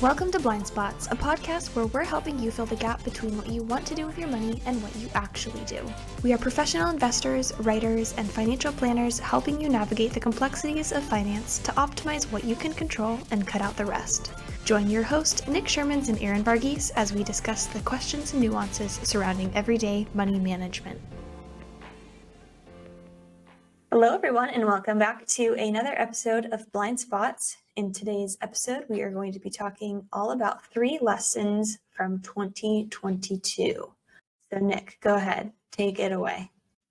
Welcome to Blind Spots, a podcast where we're helping you fill the gap between what you want to do with your money and what you actually do. We are professional investors, writers, and financial planners helping you navigate the complexities of finance to optimize what you can control and cut out the rest. Join your host, Nick Shermans and Aaron Varghese, as we discuss the questions and nuances surrounding everyday money management. Hello, everyone, and welcome back to another episode of Blind Spots. In today's episode, we are going to be talking all about 3 lessons from 2022. So, Nick, go ahead. Take it away.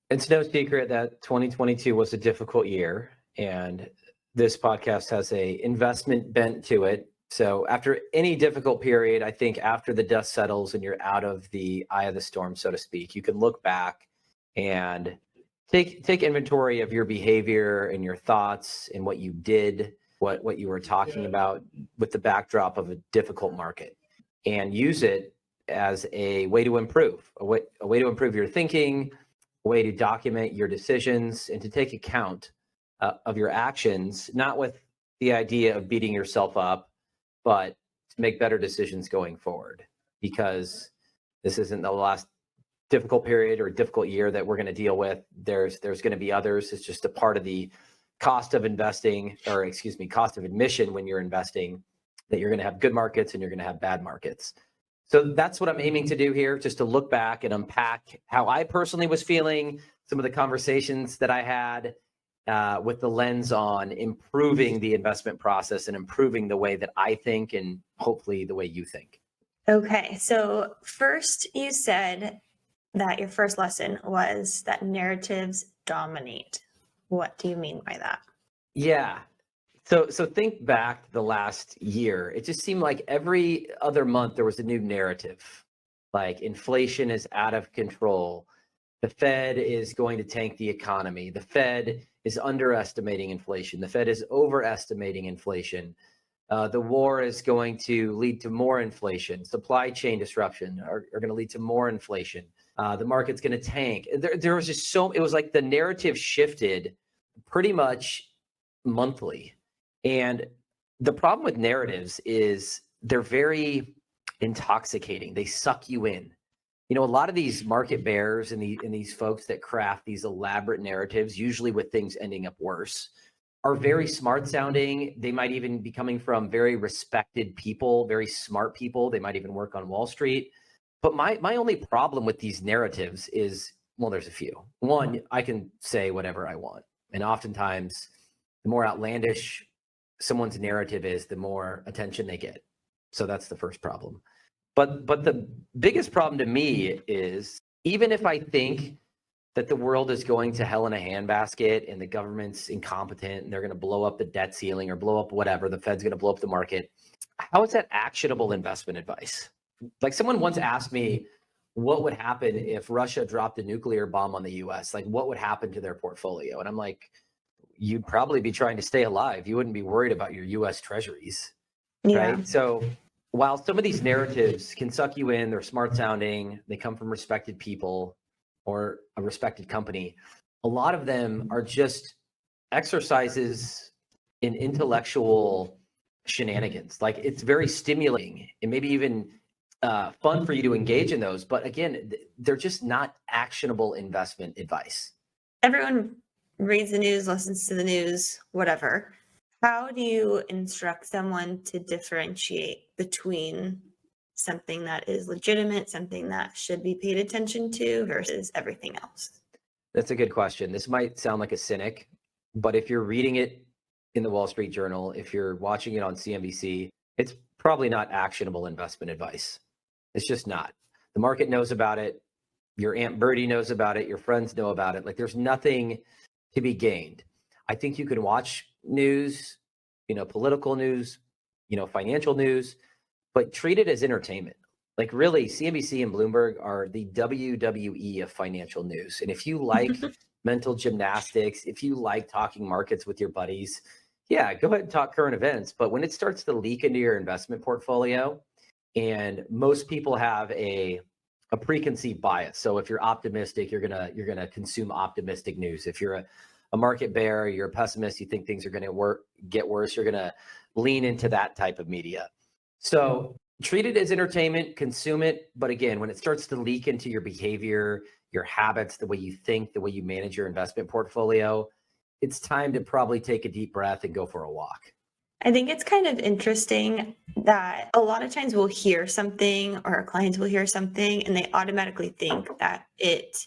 It's no secret that 2022 was a difficult year, and this podcast has a investment bent to it. So after any difficult period, I think after the dust settles and you're out of the eye of the storm, so to speak, you can look back and take inventory of your behavior and your thoughts and what you did, what you were talking about with the backdrop of a difficult market, and use it as a way to improve, a way to improve your thinking, a way to document your decisions, and to take account of your actions, not with the idea of beating yourself up, but to make better decisions going forward, because this isn't the last difficult period or difficult year that we're going to deal with. There's going to be others. It's just a part of the cost of investing, cost of admission when you're investing, that you're going to have good markets and you're going to have bad markets. So that's what I'm aiming to do here, just to look back and unpack how I personally was feeling, some of the conversations that I had with the lens on improving the investment process and improving the way that I think and hopefully the way you think. Okay, so first you said that your first lesson was that narratives dominate. What do you mean by that? Yeah. So think back to the last year. It just seemed like every other month there was a new narrative. Like inflation is out of control. The Fed is going to tank the economy. The Fed is underestimating inflation. The Fed is overestimating inflation. The war is going to lead to more inflation. Supply chain disruption are going to lead to more inflation. The market's going to tank. There was just it was like the narrative shifted pretty much monthly. And the problem with narratives is they're very intoxicating. They suck you in. You know, a lot of these market bears and these folks that craft these elaborate narratives, usually with things ending up worse, are very smart sounding. They might even be coming from very respected people, very smart people. They might even work on Wall Street. But my only problem with these narratives is, well, there's a few. One, I can say whatever I want. And oftentimes, the more outlandish someone's narrative is, the more attention they get. So that's the first problem. But the biggest problem to me is, even if I think that the world is going to hell in a handbasket and the government's incompetent and they're going to blow up the debt ceiling or blow up whatever, the Fed's going to blow up the market, how is that actionable investment advice? Like, someone once asked me, what would happen if Russia dropped a nuclear bomb on the US? Like, what would happen to their portfolio? And I'm like, you'd probably be trying to stay alive. You wouldn't be worried about your US treasuries, right? So while some of these narratives can suck you in, they're smart sounding, they come from respected people or a respected company, a lot of them are just exercises in intellectual shenanigans. Like, it's very stimulating and maybe even fun for you to engage in those. But again, they're just not actionable investment advice. Everyone reads the news, listens to the news, whatever. How do you instruct someone to differentiate between something that is legitimate, something that should be paid attention to, versus everything else? That's a good question. This might sound like a cynic, but if you're reading it in the Wall Street Journal, if you're watching it on CNBC, it's probably not actionable investment advice. It's just not. The market knows about it. Your Aunt Birdie knows about it. Your friends know about it. Like, there's nothing to be gained. I think you can watch news, political news, financial news, but treat it as entertainment. Like, really, CNBC and Bloomberg are the WWE of financial news. And if you like mental gymnastics, if you like talking markets with your buddies, yeah, go ahead and talk current events. But when it starts to leak into your investment portfolio, and most people have a preconceived bias. So if you're optimistic, you're gonna consume optimistic news. If you're a market bear, you're a pessimist, you think things are going to get worse, you're going to lean into that type of media. So treat it as entertainment, consume it. But again, when it starts to leak into your behavior, your habits, the way you think, the way you manage your investment portfolio, it's time to probably take a deep breath and go for a walk. I think it's kind of interesting that a lot of times we'll hear something or our clients will hear something and they automatically think that it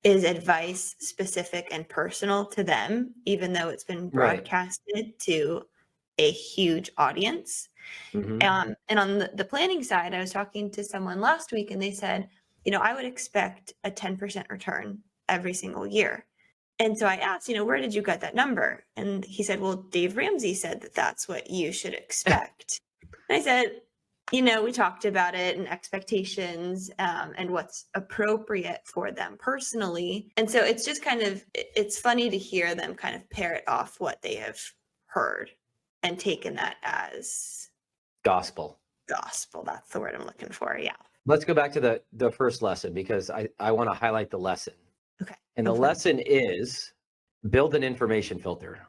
is advice specific and personal to them, even though it's been broadcasted to a huge audience. And on the planning side, I was talking to someone last week and they said, I would expect a 10% return every single year. And so I asked, where did you get that number? And he said, well, Dave Ramsey said that that's what you should expect. And I said, we talked about it and expectations and what's appropriate for them personally. And so it's just it's funny to hear them kind of parrot off what they have heard and taken that as gospel. That's the word I'm looking for. Yeah. Let's go back to the first lesson because I want to highlight the lesson. Okay. And the lesson is build an information filter.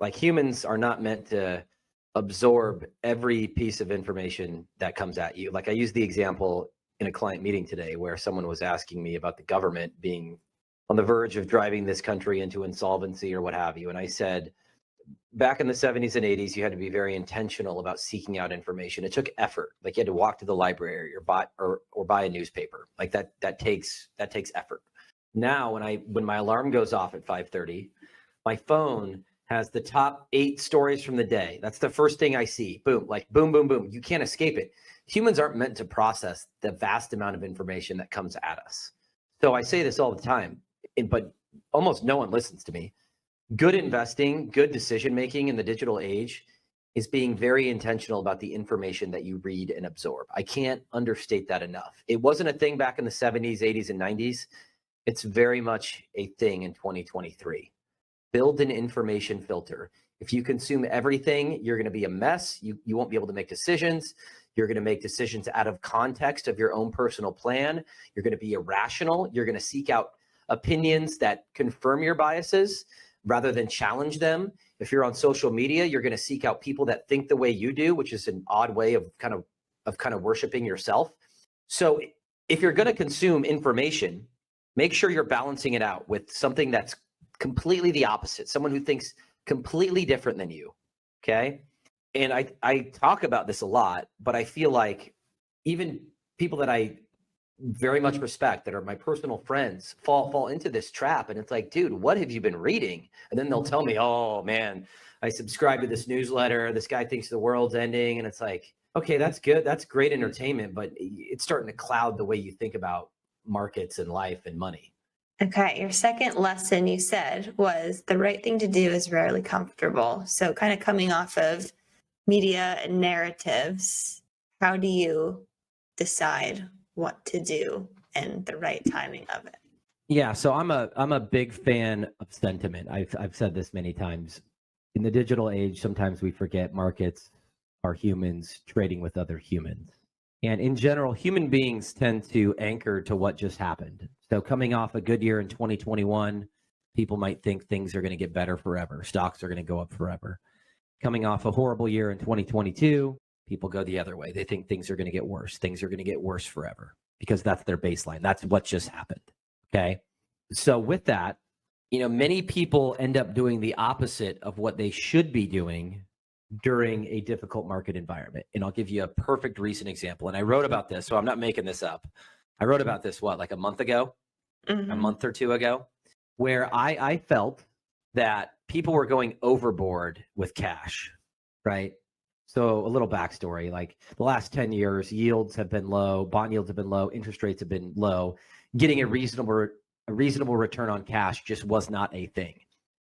Like humans are not meant to absorb every piece of information that comes at you. Like I used the example in a client meeting today where someone was asking me about the government being on the verge of driving this country into insolvency or what have you. And I said, back in the 70s and 80s, you had to be very intentional about seeking out information. It took effort. Like you had to walk to the library or buy a newspaper. Like that takes effort. Now, when my alarm goes off at 5:30, my phone has the top 8 stories from the day. That's the first thing I see. Boom, like boom, boom, boom. You can't escape it. Humans aren't meant to process the vast amount of information that comes at us. So I say this all the time, but almost no one listens to me. Good investing, good decision-making in the digital age is being very intentional about the information that you read and absorb. I can't understate that enough. It wasn't a thing back in the 70s, 80s, and 90s. It's very much a thing in 2023. Build an information filter. If you consume everything, you're going to be a mess. You won't be able to make decisions. You're going to make decisions out of context of your own personal plan. You're going to be irrational. You're going to seek out opinions that confirm your biases rather than challenge them. If you're on social media, you're going to seek out people that think the way you do, which is an odd way of kind of worshiping yourself. So if you're going to consume information, make sure you're balancing it out with something that's completely the opposite, someone who thinks completely different than you, okay? And I talk about this a lot, but I feel like even people that I very much respect, that are my personal friends, fall into this trap. And it's like, dude, what have you been reading? And then they'll tell me, oh man, I subscribe to this newsletter. This guy thinks the world's ending. And it's like, okay, that's good. That's great entertainment, but it's starting to cloud the way you think about markets and life and money. Okay. Your second lesson you said was the right thing to do is rarely comfortable. So kind of coming off of media and narratives, how do you decide what to do and the right timing of it? Yeah, so I'm a big fan of sentiment. I've said this many times. In the digital age, sometimes we forget markets are humans trading with other humans. And in general, human beings tend to anchor to what just happened. So coming off a good year in 2021, people might think things are going to get better forever. Stocks are going to go up forever. Coming off a horrible year in 2022, people go the other way. They think things are going to get worse. Things are going to get worse forever because that's their baseline. That's what just happened. Okay. So with that, many people end up doing the opposite of what they should be doing during a difficult market environment. And I'll give you a perfect recent example. And I wrote about this, so I'm not making this up. I wrote about this, like a month ago, a month or two ago, where I felt that people were going overboard with cash, right? So a little backstory, like the last 10 years, yields have been low, bond yields have been low, interest rates have been low. Getting a reasonable return on cash just was not a thing.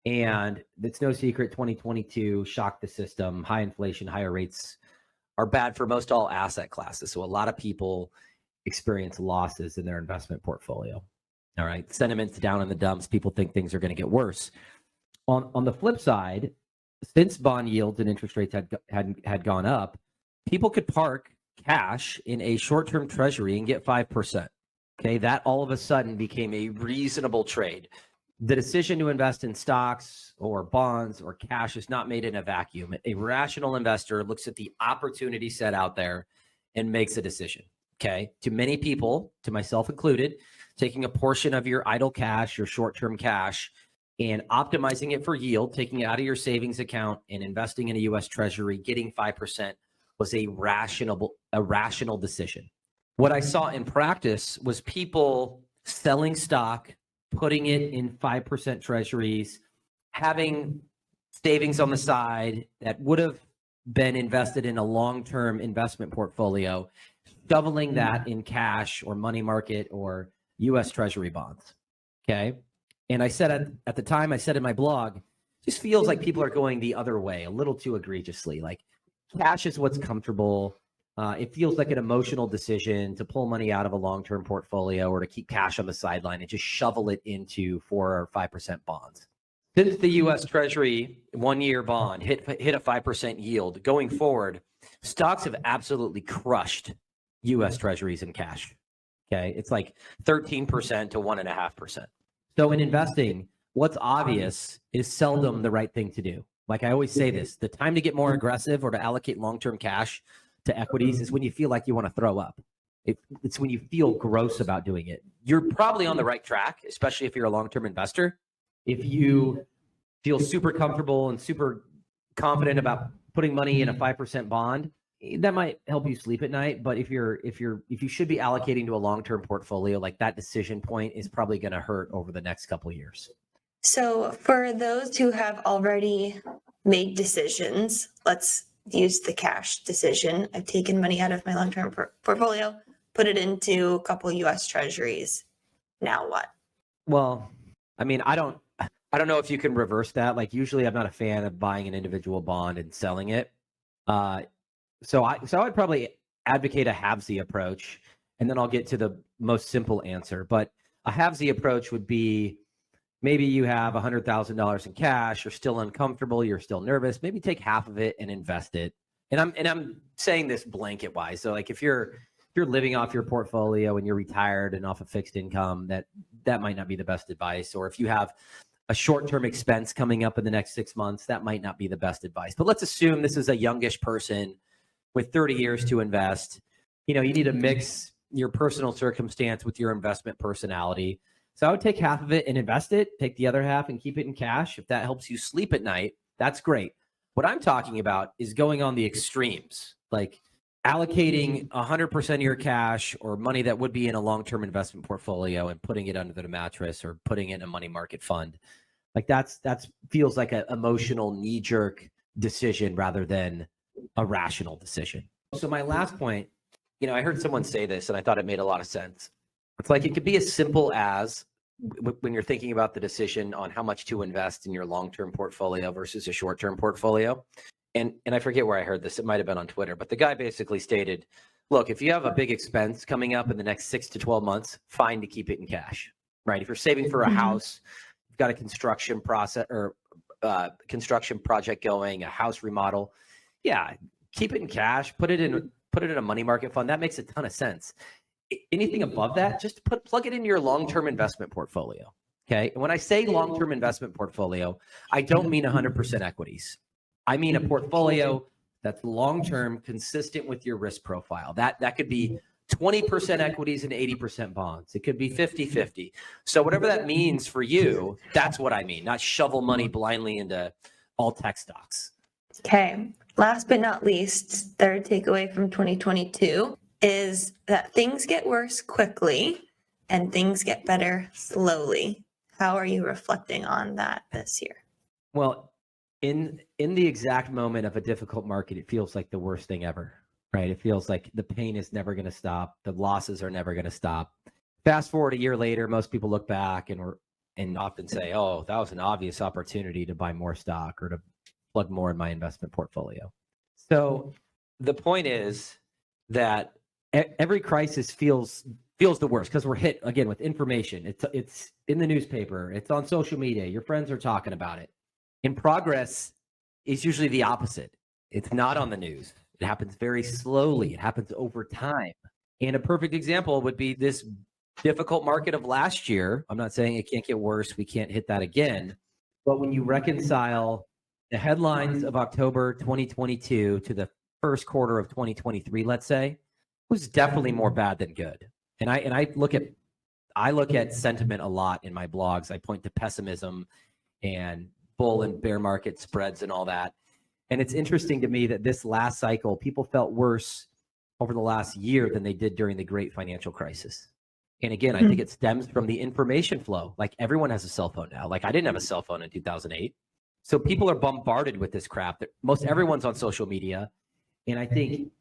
And it's no secret, 2022 shocked the system. High inflation, higher rates are bad for most all asset classes. So a lot of people experience losses in their investment portfolio. All right. Sentiment's down in the dumps. People think things are going to get worse. On the flip side, since bond yields and interest rates had gone up, people could park cash in a short-term treasury and get 5%. Okay. That all of a sudden became a reasonable trade. the decision to invest in stocks or bonds or cash is not made in a vacuum. A rational investor looks at the opportunity set out there and makes a decision. Okay. To many people, to myself included, taking a portion of your idle cash, your short-term cash, and optimizing it for yield, taking it out of your savings account and investing in a US Treasury, getting 5% was a rational decision. What I saw in practice was people selling stock, putting it in 5% treasuries, having savings on the side that would have been invested in a long-term investment portfolio, shoveling that in cash or money market or US Treasury bonds. Okay. And I said at the time, I said in my blog, just feels like people are going the other way a little too egregiously. Like cash is what's comfortable. It feels like an emotional decision to pull money out of a long-term portfolio or to keep cash on the sideline and just shovel it into 4 or 5% bonds. Since the US Treasury 1-year bond hit a 5% yield, going forward, stocks have absolutely crushed US Treasuries in cash. Okay. It's like 13% to 1.5%. So in investing, what's obvious is seldom the right thing to do. Like I always say this, the time to get more aggressive or to allocate long-term cash to equities is when you feel like you want to throw up. It's when you feel gross about doing it. You're probably on the right track, especially if you're a long-term investor. If you feel super comfortable and super confident about putting money in a 5% bond, that might help you sleep at night. But if you should be allocating to a long-term portfolio, like that decision point is probably going to hurt over the next couple of years. So for those who have already made decisions, let's use the cash decision. I've taken money out of my long-term portfolio, put it into a couple US Treasuries. Now what? Well, I mean, I don't know if you can reverse that. Like usually I'm not a fan of buying an individual bond and selling it. So I'd probably advocate a halvesy approach, and then I'll get to the most simple answer. But a halvesy approach would be maybe you have $100,000 in cash, you're still uncomfortable, you're still nervous, maybe take half of it and invest it. And I'm saying this blanket wise. So like if you're living off your portfolio and you're retired and off of fixed income, that might not be the best advice. Or if you have a short-term expense coming up in the next 6 months, that might not be the best advice. But let's assume this is a youngish person with 30 years to invest. You know, you need to mix your personal circumstance with your investment personality. So I would take half of it and invest it, take the other half and keep it in cash. If that helps you sleep at night, that's great. What I'm talking about is going on the extremes, like allocating 100% of your cash or money that would be in a long-term investment portfolio and putting it under the mattress or putting it in a money market fund. Like that's feels like an emotional knee-jerk decision rather than a rational decision. So my last point, you know, I heard someone say this and I thought it made a lot of sense. It's like it could be as simple as when you're thinking about the decision on how much to invest in your long-term portfolio versus a short-term portfolio. And I forget where I heard this. It might have been on Twitter, but the guy basically stated, look, if you have a big expense coming up in the next 6 to 12 months, fine to keep it in cash, right? If you're saving for a house, you've got a construction process or construction project going, a house remodel. Yeah, keep it in cash, put it in a money market fund. That makes a ton of sense. Anything above that, just plug it into your long-term investment portfolio. Okay. And when I say long-term investment portfolio, I don't mean 100% equities. I mean a portfolio that's long-term, consistent with your risk profile. That could be 20% equities and 80% bonds. It could be 50-50. So whatever that means for you, that's what I mean, not shovel money blindly into all tech stocks. Okay. Last but not least, third takeaway from 2022 is that things get worse quickly and things get better slowly. How are you reflecting on that this year? Well, in the exact moment of a difficult market, it feels like the worst thing ever, right? It feels like the pain is never going to stop. The losses are never going to stop. Fast forward a year later, most people look back and often say, oh, that was an obvious opportunity to buy more stock or to plug more in my investment portfolio. So the point is that every crisis feels the worst because we're hit again with information. It's in the newspaper. It's on social media. Your friends are talking about it. In progress is usually the opposite. It's not on the news. It happens very slowly. It happens over time. And a perfect example would be this difficult market of last year, I'm not saying it can't get worse. We can't hit that again. But when you reconcile the headlines of October 2022 to the first quarter of 2023, let's say, it was definitely more bad than good. And I look at sentiment a lot in my blogs. I point to pessimism and bull and bear market spreads and all that. And it's interesting to me that this last cycle, people felt worse over the last year than they did during the great financial crisis. And again, I think it stems from the information flow. Like everyone has a cell phone now. Like I didn't have a cell phone in 2008. So people are bombarded with this crap. Most everyone's on social media. And I think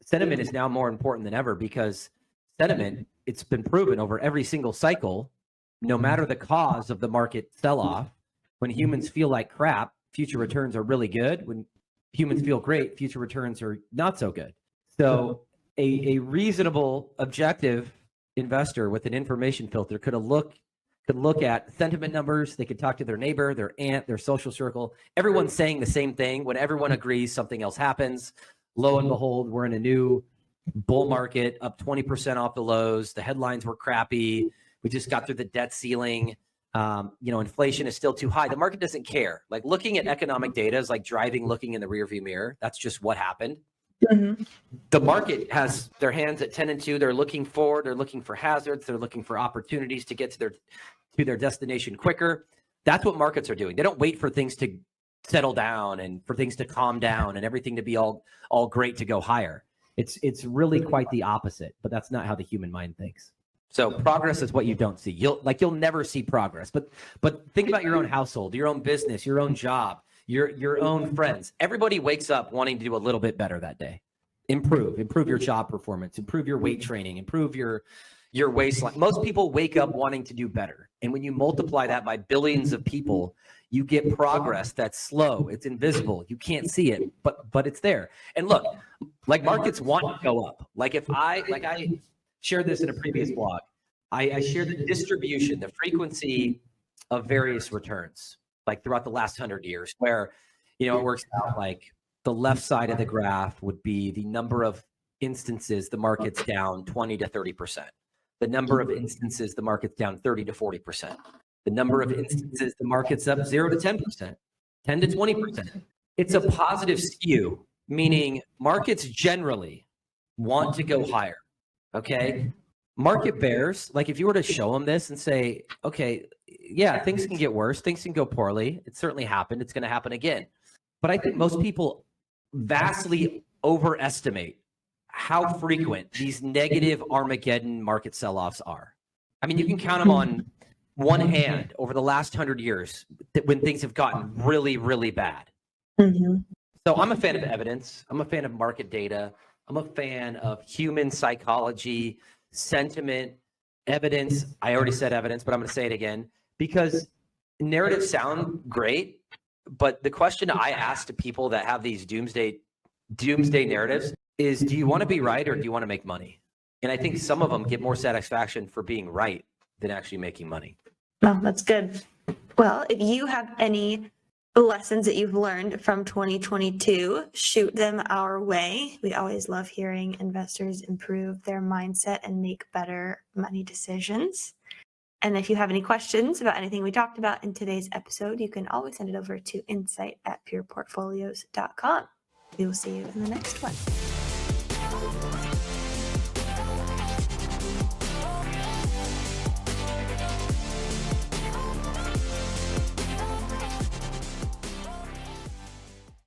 sentiment is now more important than ever because sentiment, it's been proven over every single cycle, no matter the cause of the market sell-off, when humans feel like crap, future returns are really good. When humans feel great, future returns are not so good. So a reasonable, objective investor with an information filter could look at sentiment numbers. They could talk to their neighbor, their aunt, their social circle. Everyone's saying the same thing. When everyone agrees, something else happens. Lo and behold, we're in a new bull market, up 20% off the lows. The headlines were crappy. We just got through the debt ceiling. Inflation is still too high. The market doesn't care. Like looking at economic data is like looking in the rearview mirror. That's just what happened. Mm-hmm. The market has their hands at 10 and 2. They're looking forward. They're looking for hazards. They're looking for opportunities to get to their destination quicker. That's what markets are doing. They don't wait for things to settle down and for things to calm down and everything to be all great to go higher. It's really quite the opposite, but that's not how the human mind thinks. So progress is what you don't see. You'll never see progress. But think about your own household, your own business, your own job, your own friends. Everybody wakes up wanting to do a little bit better that day. Improve your job performance, improve your weight training, improve your waistline. Most people wake up wanting to do better. And when you multiply that by billions of people, you get progress that's slow. It's invisible. You can't see it, but it's there. And look, like markets want to go up. Like I shared this in a previous blog. I shared the distribution, the frequency of various returns, like throughout the last 100 years, where, it works out like the left side of the graph would be the number of instances the market's down 20 to 30%. The number of instances the market's down 30 to 40%. The number of instances the market's up 0 to 10%, 10 to 20%. It's a positive skew, meaning markets generally want to go higher. Okay. Market bears, like if you were to show them this and say, okay, yeah, things can get worse. Things can go poorly. It certainly happened. It's going to happen again. But I think most people vastly overestimate how frequent these negative Armageddon market sell-offs are. I mean, you can count them on one hand over the last 100 years when things have gotten really, really bad. Mm-hmm. So I'm a fan of evidence. I'm a fan of market data. I'm a fan of human psychology, sentiment, evidence. I already said evidence, but I'm going to say it again because narratives sound great. But the question I ask to people that have these doomsday narratives is, do you want to be right or do you want to make money? And I think some of them get more satisfaction for being right than actually making money. Well, that's good. Well, if you have any lessons that you've learned from 2022, shoot them our way. We always love hearing investors improve their mindset and make better money decisions. And if you have any questions about anything we talked about in today's episode, you can always send it over to insight@pureportfolios.com. We will see you in the next one.